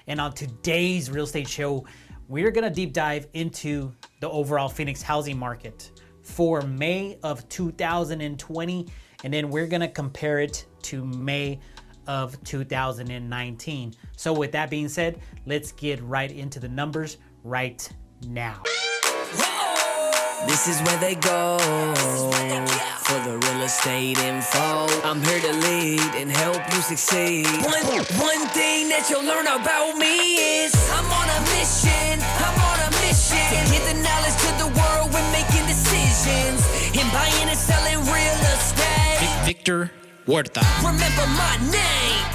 And on today's real estate show, we're gonna deep dive into the overall Phoenix housing market for May of 2020, and then we're gonna compare it to May of 2019. So with that being said, let's get right into the numbers right now. This is where they go for the real estate info. I'm here to lead and help you succeed. One thing that you'll learn about me is I'm on a mission. To get the knowledge to the world when making decisions and buying and selling real estate. Victor Huerta. Remember my name.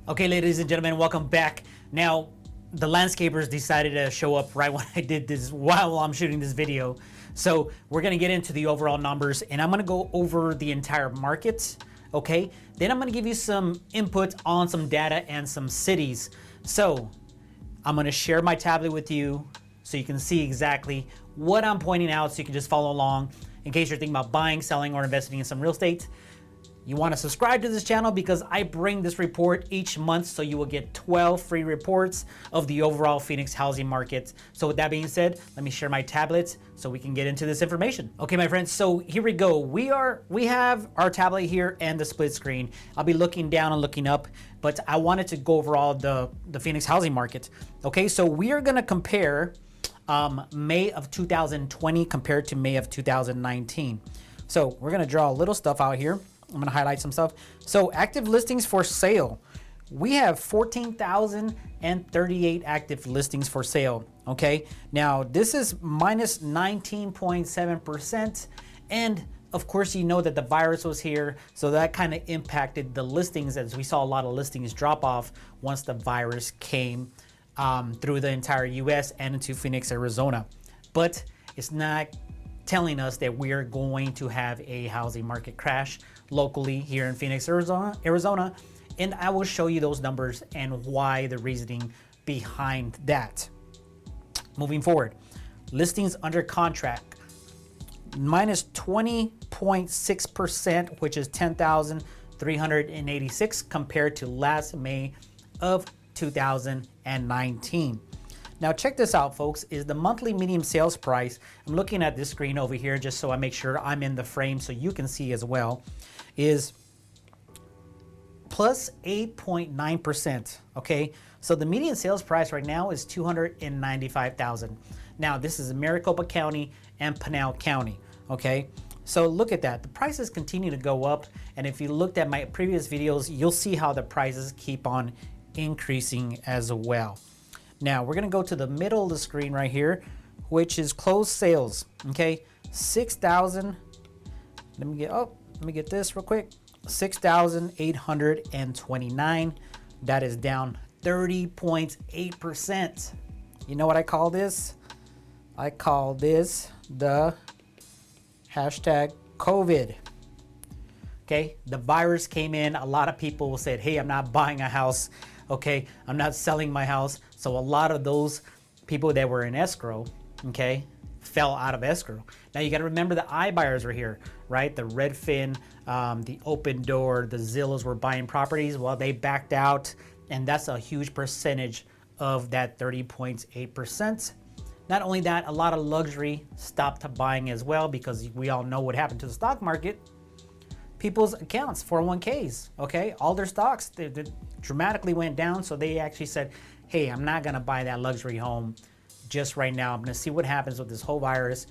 Okay, ladies and gentlemen, welcome back. Now, the landscapers decided to show up right when I did this while I'm shooting this video. So we're gonna get into the overall numbers and I'm gonna go over the entire market, okay? Then I'm gonna give you some input on some data and some cities. So I'm gonna share my tablet with you so you can see exactly what I'm pointing out so you can just follow along in case you're thinking about buying, selling, or investing in some real estate. You want to subscribe to this channel because I bring this report each month, so you will get 12 free reports of the overall Phoenix housing market. So with that being said, let me share my tablets so we can get into this information. Okay, my friends, so here we go. We have our tablet here and the split screen. I'll be looking down and looking up, but I wanted to go over all the Phoenix housing market. Okay, so we are gonna compare May of 2020 compared to May of 2019. So we're gonna draw a little stuff out here. I'm gonna highlight some stuff. So active listings for sale. We have 14,038 active listings for sale, okay? Now this is minus 19.7%. And of course, you know that the virus was here, so that kind of impacted the listings as we saw a lot of listings drop off once the virus came through the entire US and into Phoenix, Arizona. But it's not telling us that we're going to have a housing market crash locally here in Phoenix, Arizona, and I will show you those numbers and why, the reasoning behind that. Moving forward, listings under contract, minus 20.6%, which is 10,386 compared to last May of 2019. Now check this out, folks, is the monthly median sales price. I'm looking at this screen over here just so I make sure I'm in the frame so you can see as well, is plus 8.9%, okay? So the median sales price right now is $295,000. Now this is Maricopa County and Pinal County, okay? So look at that, the prices continue to go up, and if you looked at my previous videos, you'll see how the prices keep on increasing as well. Now we're gonna go to the middle of the screen right here, which is closed sales, okay? 6,000, let me get this real quick. 6,829, that is down 30.8%. You know what I call this? I call this the hashtag COVID. Okay, the virus came in, a lot of people said, hey, I'm not buying a house, okay, I'm not selling my house. So a lot of those people that were in escrow, okay, fell out of escrow. Now you got to remember the iBuyers were here, right? The Redfin, the Open Door, the Zillows were buying properties. Well, they backed out, and that's a huge percentage of that 30.8%. Not only that, a lot of luxury stopped buying as well because we all know what happened to the stock market. People's accounts, 401ks, okay, all their stocks they dramatically went down. So they actually said, hey, I'm not gonna buy that luxury home just right now. I'm gonna see what happens with this whole virus,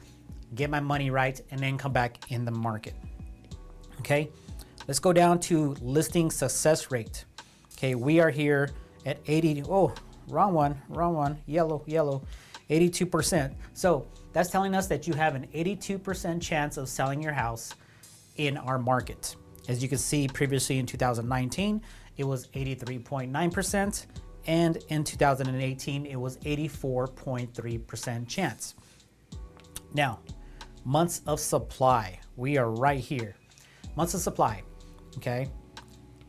get my money right, and then come back in the market. Okay, let's go down to listing success rate. Okay, we are here at 80, oh, wrong one, yellow, 82%. So that's telling us that you have an 82% chance of selling your house in our market. As you can see, previously in 2019, it was 83.9%, and in 2018, it was 84.3% chance. Now, months of supply, we are right here. Months of supply, okay?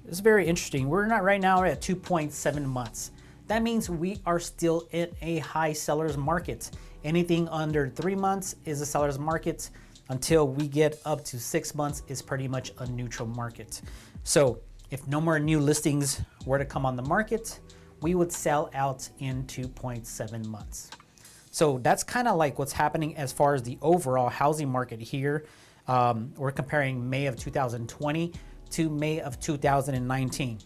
It's very interesting. We're not right now at 2.7 months. That means we are still in a high seller's market. Anything under 3 months is a seller's market. Until we get up to 6 months is pretty much a neutral market. So if no more new listings were to come on the market, we would sell out in 2.7 months. So that's kind of like what's happening as far as the overall housing market here. We're comparing May of 2020 to May of 2019.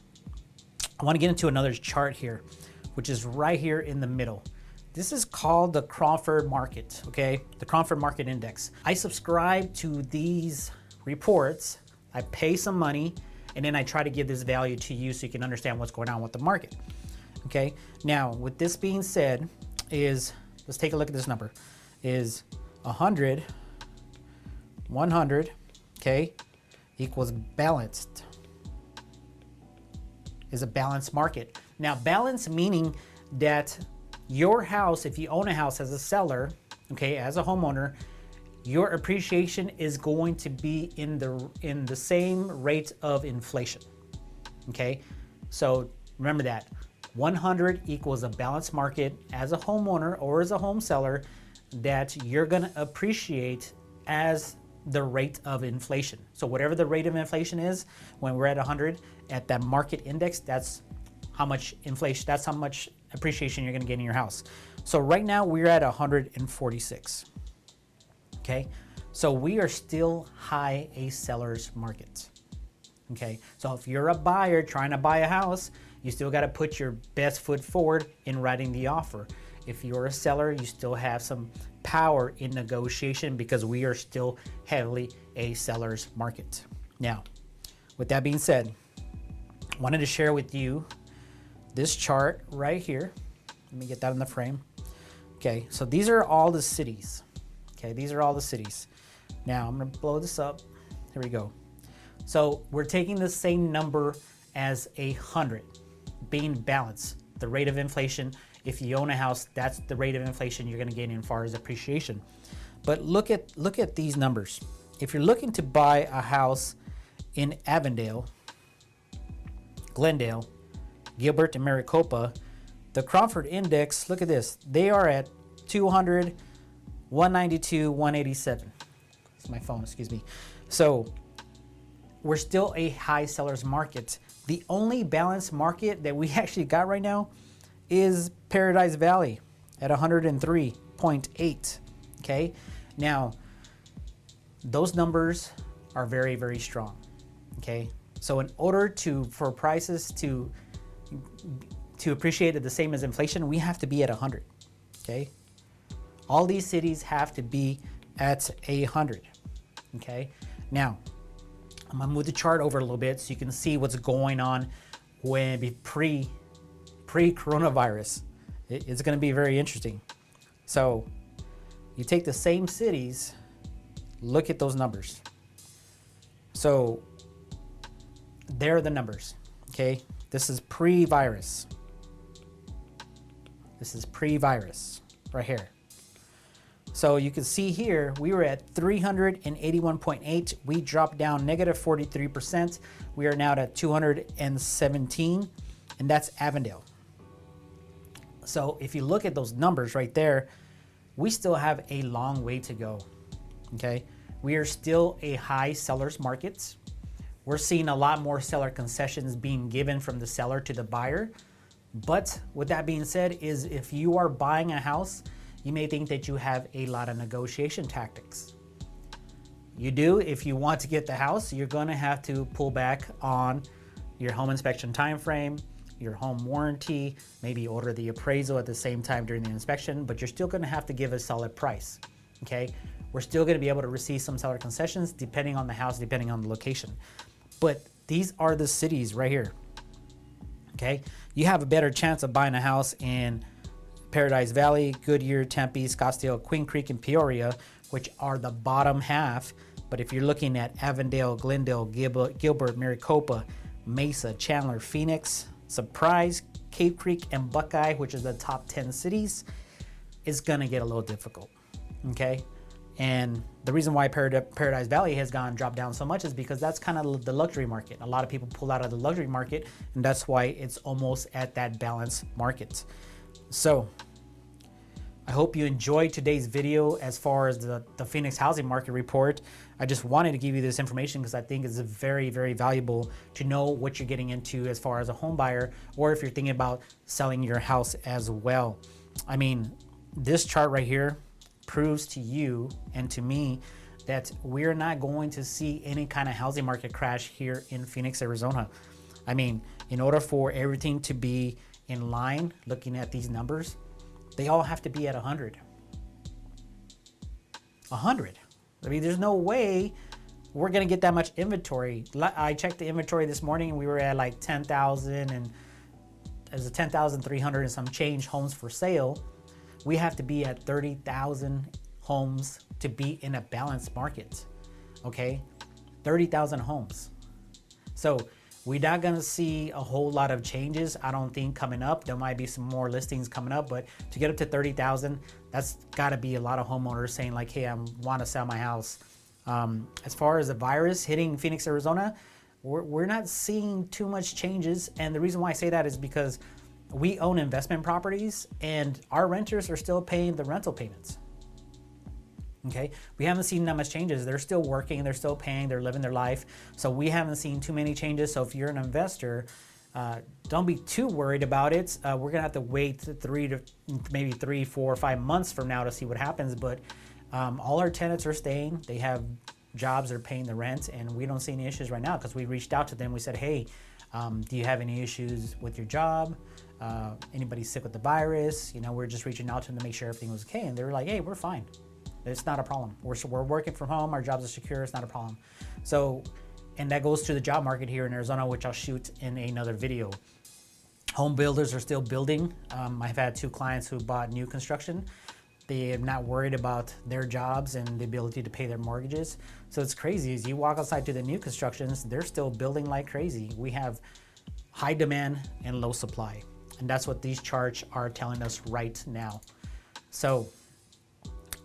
I want to get into another chart here, which is right here in the middle. This is called the Crawford Market, okay? The Crawford Market Index. I subscribe to these reports, I pay some money, and then I try to give this value to you so you can understand what's going on with the market, okay? Now, with this being said, let's take a look at this number, is 100, okay, equals balanced, is a balanced market. Now, balance meaning that your house, if you own a house as a seller, okay, as a homeowner, your appreciation is going to be in the same rate of inflation, okay? So remember that 100 equals a balanced market as a homeowner or as a home seller, that you're gonna appreciate as the rate of inflation. So whatever the rate of inflation is, when we're at 100 at that market index, that's how much inflation, that's how much appreciation you're gonna get in your house. So right now we're at 146, okay? So we are still high a seller's market, okay? So if you're a buyer trying to buy a house, you still gotta put your best foot forward in writing the offer. If you're a seller, you still have some power in negotiation because we are still heavily a seller's market. Now, with that being said, I wanted to share with you this chart right here. Let me get that in the frame. Okay, so these are all the cities. Okay, these are all the cities. Now I'm gonna blow this up. Here we go. So we're taking the same number as 100, being balanced. The rate of inflation, if you own a house, that's the rate of inflation you're gonna gain in far as appreciation. But look at these numbers. If you're looking to buy a house in Avondale, Glendale, Gilbert, and Maricopa, the Crawford Index, look at this. They are at 200, 192, 187. It's my phone, excuse me. So we're still a high seller's market. The only balanced market that we actually got right now is Paradise Valley at 103.8, okay? Now, those numbers are very, very strong, okay? So in order for prices to appreciate at the same as inflation, we have to be at 100, okay? All these cities have to be at 100, okay? Now, I'm gonna move the chart over a little bit so you can see what's going on when pre-coronavirus. It's gonna be very interesting. So you take the same cities, look at those numbers. So there are the numbers, okay? This is pre-virus. This is pre-virus right here. So you can see here, we were at 381.8. We dropped down negative 43%. We are now at 217, and that's Avondale. So if you look at those numbers right there, we still have a long way to go, okay? We are still a high seller's market. We're seeing a lot more seller concessions being given from the seller to the buyer. But with that being said, is if you are buying a house, you may think that you have a lot of negotiation tactics. You do. If you want to get the house, you're gonna have to pull back on your home inspection time frame, your home warranty, maybe order the appraisal at the same time during the inspection, but you're still gonna have to give a solid price, okay? We're still gonna be able to receive some seller concessions depending on the house, depending on the location. But these are the cities right here, okay? You have a better chance of buying a house in Paradise Valley, Goodyear, Tempe, Scottsdale, Queen Creek, and Peoria, which are the bottom half. But if you're looking at Avondale, Glendale, Gilbert, Maricopa, Mesa, Chandler, Phoenix, Surprise, Cave Creek, and Buckeye, which is the top 10 cities, is gonna get a little difficult, okay? And the reason why Paradise Valley has dropped down so much is because that's kind of the luxury market. A lot of people pull out of the luxury market, and that's why it's almost at that balanced market. So I hope you enjoyed today's video as far as the Phoenix housing market report. I just wanted to give you this information because I think it's very, very valuable to know what you're getting into as far as a home buyer, or if you're thinking about selling your house as well. I mean, this chart right here proves to you and to me that we're not going to see any kind of housing market crash here in Phoenix, Arizona. I mean, in order for everything to be in line, looking at these numbers, they all have to be at 100. 100. I mean, there's no way we're gonna get that much inventory. I checked the inventory this morning and we were at like 10,000, and there's a 10,300 and some change homes for sale. We have to be at 30,000 homes to be in a balanced market, okay? 30,000 homes. So we're not gonna see a whole lot of changes, I don't think, coming up. There might be some more listings coming up, but to get up to 30,000, that's gotta be a lot of homeowners saying like, hey, I wanna sell my house. As far as the virus hitting Phoenix, Arizona, we're not seeing too much changes. And the reason why I say that is because we own investment properties and our renters are still paying the rental payments. Okay, we haven't seen that much changes. They're still working, they're still paying, they're living their life. So we haven't seen too many changes. So if you're an investor, don't be too worried about it. We're gonna have to wait 3, 4, 5 months from now to see what happens. But all our tenants are staying. They have jobs, they're paying the rent, and we don't see any issues right now because we reached out to them. We said, hey, do you have any issues with your job? Anybody sick with the virus? You know, we're just reaching out to them to make sure everything was okay. And they were like, hey, we're fine. It's not a problem. We're working from home. Our jobs are secure. It's not a problem. So, and that goes to the job market here in Arizona, which I'll shoot in another video. Home builders are still building. I've had 2 clients who bought new construction. They are not worried about their jobs and the ability to pay their mortgages. So it's crazy. As you walk outside to the new constructions, they're still building like crazy. We have high demand and low supply. And that's what these charts are telling us right now. So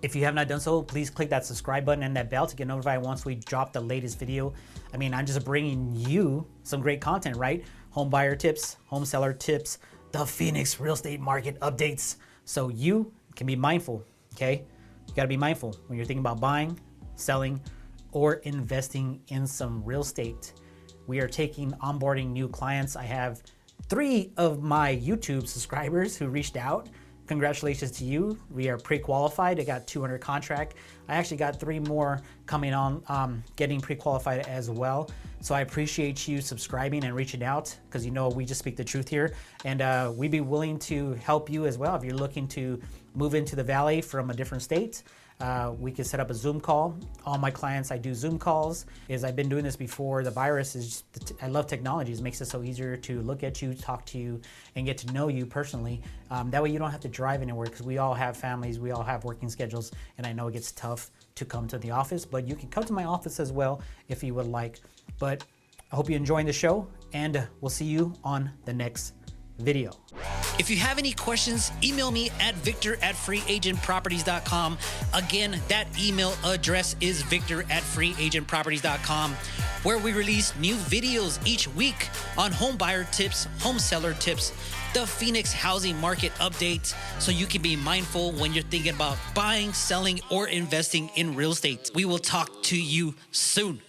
if you have not done so, please click that subscribe button and that bell to get notified once we drop the latest video. I mean, I'm just bringing you some great content, right? Home buyer tips, home seller tips, the Phoenix real estate market updates. So you can be mindful, okay? You gotta be mindful when you're thinking about buying, selling, or investing in some real estate. We are onboarding new clients. I have 3 of my YouTube subscribers who reached out. Congratulations to you. We are pre-qualified. I got 2 under contract. I actually got 3 more coming on, getting pre-qualified as well. So I appreciate you subscribing and reaching out, because you know we just speak the truth here. And we'd be willing to help you as well if you're looking to move into the Valley from a different state. We can set up a Zoom call. All my clients, I do Zoom calls. I've been doing this before the virus. I love technology. It makes it so easier to look at you, talk to you, and get to know you personally. That way you don't have to drive anywhere, because we all have families, we all have working schedules, and I know it gets tough to come to the office, but you can come to my office as well if you would like. But I hope you're enjoying the show, and we'll see you on the next video. If you have any questions, email me at victor@freeagentproperties.com. Again, that email address is victor@freeagentproperties.com, where we release new videos each week on home buyer tips, home seller tips, the Phoenix housing market updates, so you can be mindful when you're thinking about buying, selling, or investing in real estate. We will talk to you soon.